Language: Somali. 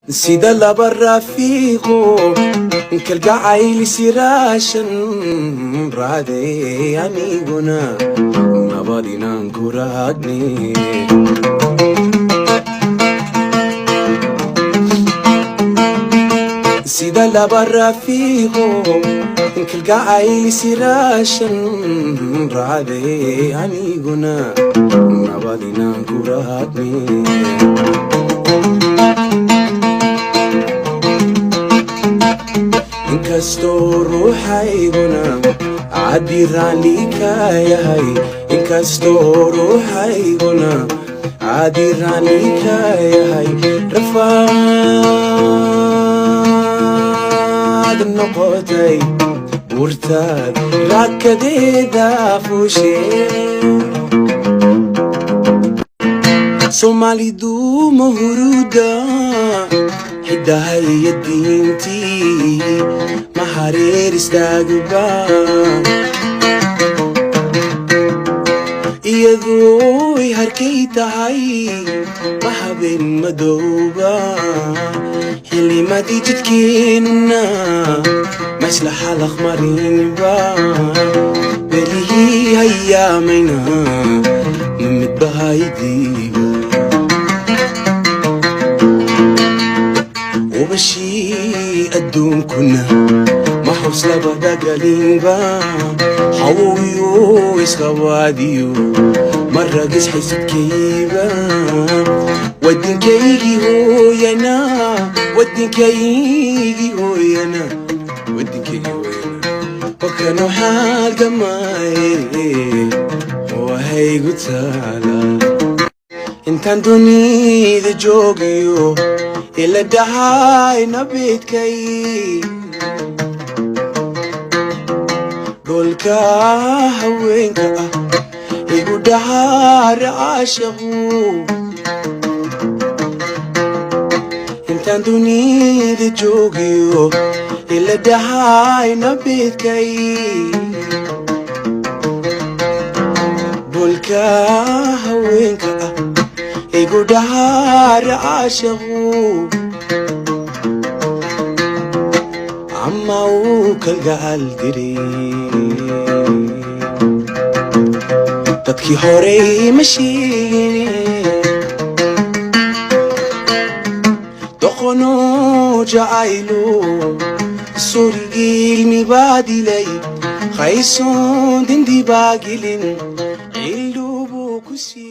sida laba rafiiqo kalgacayl siraashan raaday aniguna nabad inaan ku raadne sida laba rafiiqo kalgacayl siraashan raaday aniguna nabad inaan ku raadne inkastoo ruuxayguna cadirani ka yahay inkastoo ruuxayguna cadirani ka yahay rafaad noqotay burtaad raakadeeda fuushee Somalidu mahuruda hidayah diinti mahareer istaaguba iyadoo harkay tahay mahabeen madowba xilimadii jidkeenna masla xalaq marinba belihii hayaamayna midbahaydiiba وبشي أدوم كنا ما حوصل بدقلينبا حوويو إسخواديو مرة قس حسد كيبا ودين كيجي هو ينا ودين كيجي هو ينا ودين كيجي هو ينا وكانوا حال قماي وهي قتالا انتان دوني ذي جوغيو إلا دهاي نبيتكي قولكا هوينكا إيقو دهار عاشقو انتان دوني دي جوغيو إلا دهاي نبيتكي قولكا هوينكا إيقو دهار عاشقو عماو كالقال ديري تدكي هوري مشيني دخنو جايلو سوري علمي بادي لي خيسون دندي باقلين علو بوكسي